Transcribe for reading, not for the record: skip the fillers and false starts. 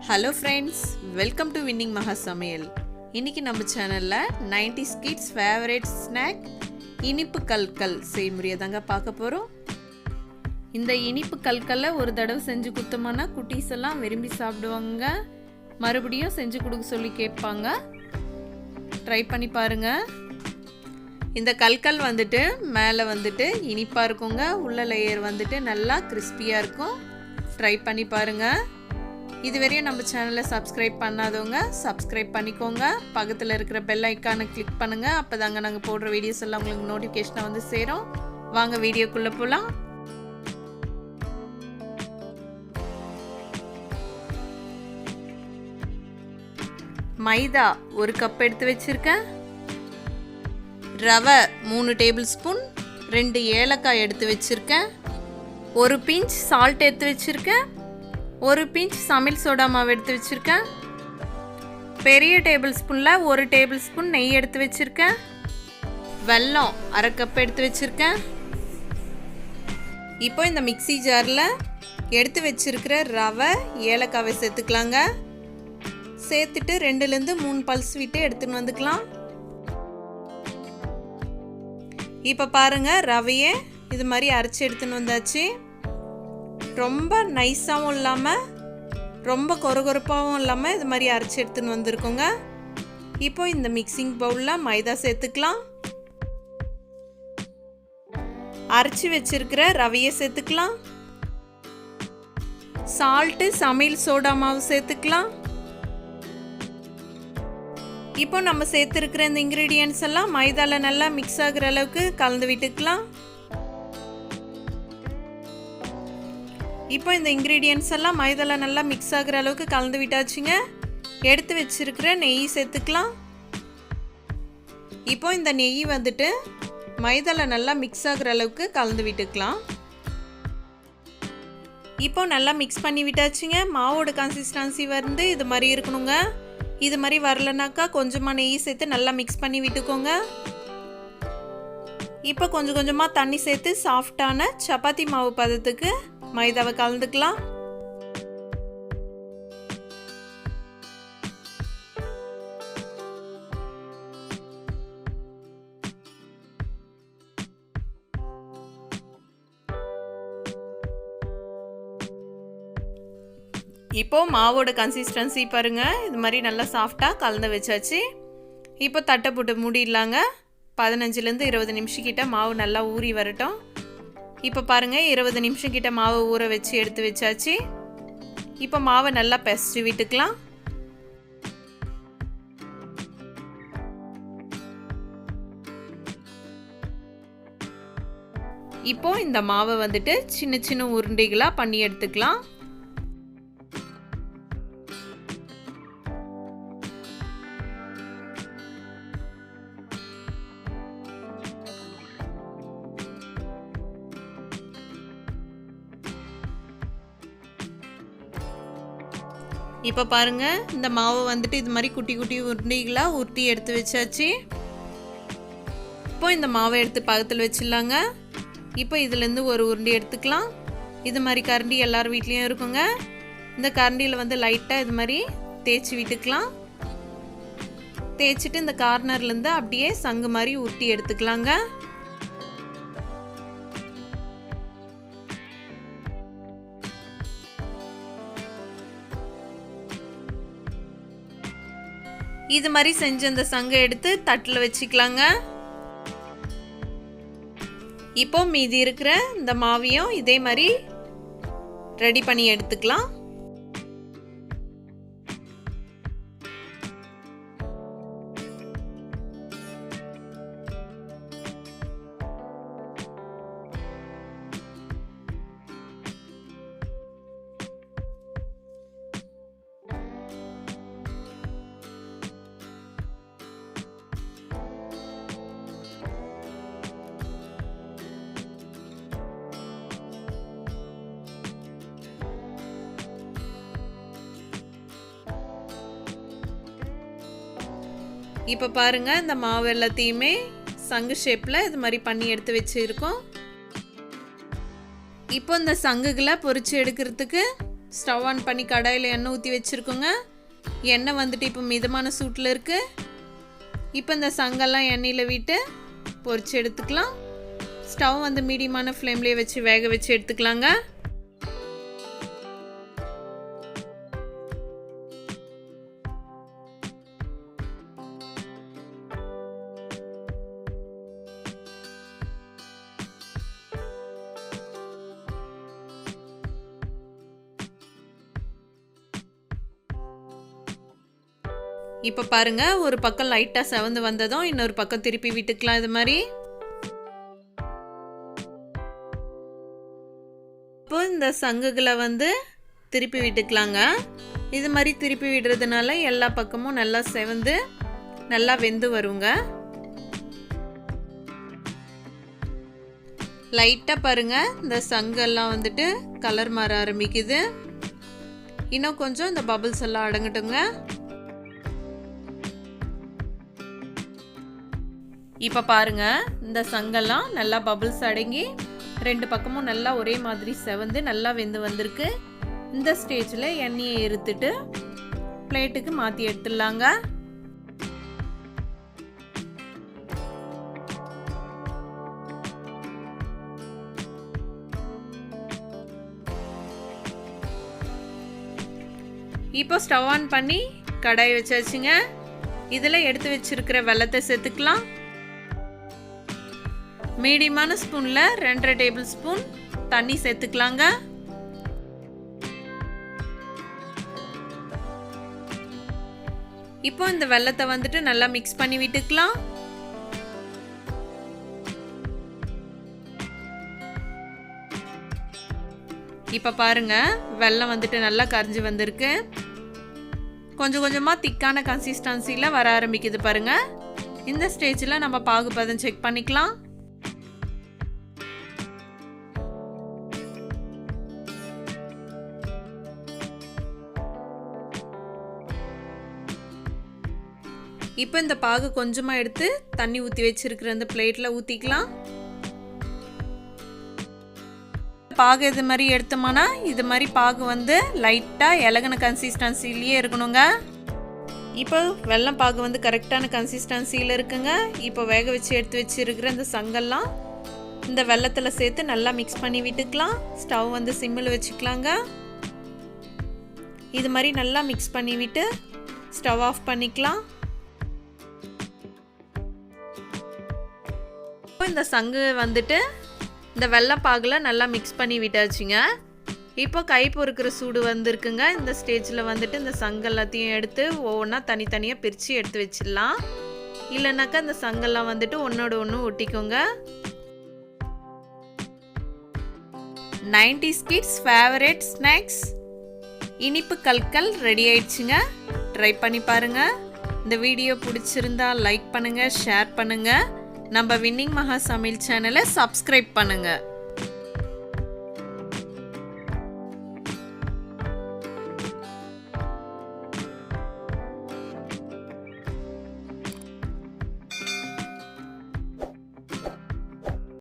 Hello friends, welcome to winning மகா சமையல். இன்றைக்கி நம்ம சேனலில் 90s கிட்ஸ் ஃபேவரேட் ஸ்நாக் இனிப்பு கல்கல் செய்முறையை தாங்க பார்க்க போகிறோம். இந்த இனிப்பு கல்கல்லை ஒரு தடவை செஞ்சு கொடுத்தோம்னா குட்டீஸ் எல்லாம் விரும்பி சாப்பிடுவாங்க. மறுபடியும் செஞ்சு கொடுக்க சொல்லி கேட்பாங்க. ட்ரை பண்ணி பாருங்கள். இந்த கல்கல் வந்துட்டு மேலே வந்துட்டு இனிப்பாக இருக்குங்க, உள்ள லேயர் வந்துட்டு நல்லா கிறிஸ்பியாக இருக்கும். ட்ரை பண்ணி பாருங்கள். இதுவரையும் நம்ம சேனலை சப்ஸ்கிரைப் பண்ணாதவங்க சப்ஸ்கிரைப் பண்ணிக்கோங்க. பக்கத்தில் இருக்கிற பெல் ஐக்கானை கிளிக் பண்ணுங்கள். அப்போ தாங்க நாங்கள் போடுற வீடியோஸ் எல்லாம் உங்களுக்கு நோட்டிஃபிகேஷனாக வந்து சேரும். வாங்க வீடியோக்குள்ளே போகலாம். மைதா 1 கப் எடுத்து வச்சுருக்கேன். ரவை 3 டேபிள் ஸ்பூன், 2 ஏலக்காய் எடுத்து வச்சுருக்கேன். 1 பிஞ்ச் சால்ட் எடுத்து வச்சுருக்கேன். 1 பிஞ்ச் சமையல் சோடா மாவு எடுத்து வச்சுருக்கேன். பெரிய டேபிள் ஸ்பூனில் 1 டேபிள் ஸ்பூன் நெய் எடுத்து வச்சுருக்கேன். வெல்லம் 1/2 கப் எடுத்து வச்சுருக்கேன். இப்போ இந்த மிக்ஸி ஜாரில் எடுத்து வச்சுருக்கிற ரவை ஏலக்காவை சேர்த்துக்கலாங்க. சேர்த்துட்டு 2லேருந்து 3 பல்ஸ் விட்டு எடுத்துன்னு வந்துக்கலாம். இப்போ பாருங்கள், ரவையே இது மாதிரி அரைச்சி எடுத்துன்னு வந்தாச்சு. ரொம்ப நைஸாகவும் இல்லாமல் ரொம்ப கொரகொரப்பாகவும் இல்லாமல் இது மாதிரி அரைச்சி எடுத்துன்னு வந்திருக்கோங்க. இப்போ இந்த மிக்சிங் பவுலில் மைதா சேர்த்துக்கலாம். அரைச்சி வச்சிருக்கிற ரவையை சேர்த்துக்கலாம். சால்ட்டு சமையல் சோடா மாவு சேர்த்துக்கலாம். இப்போ நம்ம சேர்த்துருக்கிற இந்த இன்க்ரீடியன்ட்ஸ் எல்லாம் மைதாவில் நல்லா மிக்ஸ் ஆகிற அளவுக்கு கலந்து விட்டுக்கலாம். இப்போ இந்த இன்க்ரீடியன்ட்ஸ் எல்லாம் மைதாவில் நல்லா மிக்ஸ் ஆகிற அளவுக்கு கலந்து விட்டாச்சுங்க. எடுத்து வச்சிருக்கிற நெய் சேர்த்துக்கலாம். இப்போ இந்த நெய் வந்துட்டு மைதாவில் நல்லா மிக்ஸ் ஆகிற அளவுக்கு கலந்து விட்டுக்கலாம். இப்போ நல்லா மிக்ஸ் பண்ணி விட்டாச்சுங்க. மாவோட கன்சிஸ்டன்சி வந்து இது மாதிரி இருக்கணுங்க. இது மாதிரி வரலனாக்கா கொஞ்சமாக நெய் சேர்த்து நல்லா மிக்ஸ் பண்ணி விட்டுக்கோங்க. இப்போ கொஞ்சம் கொஞ்சமாக தண்ணி சேர்த்து சாஃப்டான சப்பாத்தி மாவு பதத்துக்கு மைதாவை கலந்துக்கலாம். இப்போ மாவோட கன்சிஸ்டன்சி பாருங்க, இது மாதிரி நல்லா சாஃப்டாக கலந்து வச்சாச்சு. இப்போ தட்டை போட்டு மூடிடலாங்க. 15லேருந்து 20 நிமிஷம் கிட்ட மாவு நல்லா ஊறி வரட்டும். இப்போ பாருங்கள், 20 நிமிஷம் கிட்ட மாவை ஊற வச்சு எடுத்து வச்சாச்சு. இப்போ மாவை நல்லா பிசைஞ்சு விட்டுக்கலாம். இப்போ இந்த மாவை வந்துட்டு சின்ன சின்ன உருண்டைகளாக பண்ணி எடுத்துக்கலாம். இப்போ பாருங்கள், இந்த மாவை வந்துட்டு இது மாதிரி குட்டி குட்டி உருண்டைகளாக உருட்டி எடுத்து வச்சாச்சு. இப்போ இந்த மாவை எடுத்து பக்கத்தில் வச்சிடலாங்க. இப்போ இதுலேருந்து ஒரு உருண்டை எடுத்துக்கலாம். இது மாதிரி கரண்டி எல்லார் வீட்லேயும் இருக்குங்க. இந்த கரண்டியில் வந்து லைட்டாக இது மாதிரி தேய்ச்சி விட்டுக்கலாம். தேய்ச்சிட்டு இந்த கார்னர்லேருந்து அப்படியே சங்கு மாதிரி உருட்டி எடுத்துக்கலாங்க. இது மாதிரி செஞ்ச இந்த சங்கை எடுத்து தட்டில் வச்சுக்கலாங்க. இப்போ மீதி இருக்கிற இந்த மாவையும் இதே மாதிரி ரெடி பண்ணி எடுத்துக்கலாம். இப்போ பாருங்கள், இந்த மாவு எல்லாத்தையுமே சங்கு ஷேப்பில் இது மாதிரி பண்ணி எடுத்து வச்சுருக்கோம். இப்போ இந்த சங்குகளை பொரிச்சு எடுக்கிறதுக்கு ஸ்டவ் ஆன் பண்ணி கடாயில் எண்ணெய் ஊற்றி வச்சுருக்கோங்க. எண்ணெய் வந்துட்டு இப்போ மிதமான சூட்டில் இருக்குது. இப்போ இந்த சங்கெல்லாம் எண்ணெயில் விட்டு பொரிச்சு எடுத்துக்கலாம். ஸ்டவ் வந்து மீடியமான ஃப்ளேம்லேயே வச்சு வேக வச்சு எடுத்துக்கலாங்க. இப்போ பாருங்க, ஒரு பக்கம் லைட்டாக செவந்து வந்ததும் இன்னொரு பக்கம் திருப்பி விட்டுக்கலாம். இது மாதிரி இப்போ இந்த சங்குகளை வந்து திருப்பி விட்டுக்கலாங்க. இது மாதிரி திருப்பி விடுறதுனால எல்லா பக்கமும் நல்லா செவந்து நல்லா வெந்து வருங்க. லைட்டாக பாருங்க, இந்த சங்கெல்லாம் வந்துட்டு கலர் மாற ஆரம்பிக்குது. இன்னும் கொஞ்சம் இந்த பபிள்ஸ் எல்லாம் அடங்கட்டுங்க. இப்போ பாருங்க, இந்த சங்கெல்லாம் நல்லா பபிள்ஸ் அடங்கி ரெண்டு பக்கமும் நல்லா ஒரே மாதிரி செவந்து நல்லா வெந்து வந்திருக்கு. இந்த ஸ்டேஜில் எண்ணெயை எடுத்துட்டு பிளேட்டுக்கு மாற்றி எடுத்துடலாங்க. இப்போ ஸ்டவ் ஆன் பண்ணி கடாய் வச்சாச்சுங்க. இதில் எடுத்து வச்சிருக்கிற வெல்லத்தை சேர்த்துக்கலாம். மீடியமான ஸ்பூனில் 2.5 டேபிள் ஸ்பூன் தண்ணி சேர்த்துக்கலாங்க. இப்போ இந்த வெல்லத்தை வந்துட்டு நல்லா மிக்ஸ் பண்ணி விட்டுக்கலாம். இப்போ பாருங்க, வெல்லம் வந்துட்டு நல்லா கரைஞ்சி வந்திருக்கு. கொஞ்சம் கொஞ்சமாக திக்கான கன்சிஸ்டன்சியில் வர ஆரம்பிக்குது பாருங்க. இந்த ஸ்டேஜில் நம்ம பாகுபதம் செக் பண்ணிக்கலாம். இப்போ இந்த பாகு கொஞ்சமாக எடுத்து தண்ணி ஊற்றி வச்சிருக்கிற அந்த பிளேட்டில் ஊற்றிக்கலாம். பாகு இது மாதிரி எடுத்தோம்னா இது மாதிரி பாகு வந்து லைட்டாக இலகுன கன்சிஸ்டன்சிலேயே இருக்கணுங்க. இப்போ வெல்லம் பாகு வந்து கரெக்டான கன்சிஸ்டன்சியில் இருக்குங்க. இப்போ வேக வச்சு எடுத்து வச்சிருக்கிற இந்த சங்கெல்லாம் இந்த வெல்லத்தில் சேர்த்து நல்லா மிக்ஸ் பண்ணி விட்டுக்கலாம். ஸ்டவ் வந்து சிம்மில் வச்சுக்கலாங்க. இது மாதிரி நல்லா மிக்ஸ் பண்ணி விட்டு ஸ்டவ் ஆஃப் பண்ணிக்கலாம். இந்த சங்கு வந்துட்டு இந்த வெள்ளப்பாகில் நல்லா மிக்ஸ் பண்ணி விட்டாச்சுங்க. இப்போ கை பொறுக்கிற சூடு வந்துருக்குங்க. இந்த ஸ்டேஜில் வந்துட்டு இந்த சங்கு எல்லாத்தையும் எடுத்து ஒவ்வொன்றா தனித்தனியாக பிரித்து எடுத்து வச்சிடலாம். இல்லைனாக்கா இந்த சங்கெல்லாம் வந்துட்டு ஒன்றோட ஒன்று ஒட்டிக்கோங்க. 90s கிட்ஸ் ஃபேவரட் ஸ்நாக்ஸ் இனிப்பு கல்கல் ரெடி ஆயிடுச்சுங்க. ட்ரை பண்ணி பாருங்கள். இந்த வீடியோ பிடிச்சிருந்தா லைக் பண்ணுங்கள், ஷேர் பண்ணுங்கள். நம்ம வின்னிங் மகா சமையல் சேனலை சப்ஸ்கிரைப் பண்ணுங்கள்.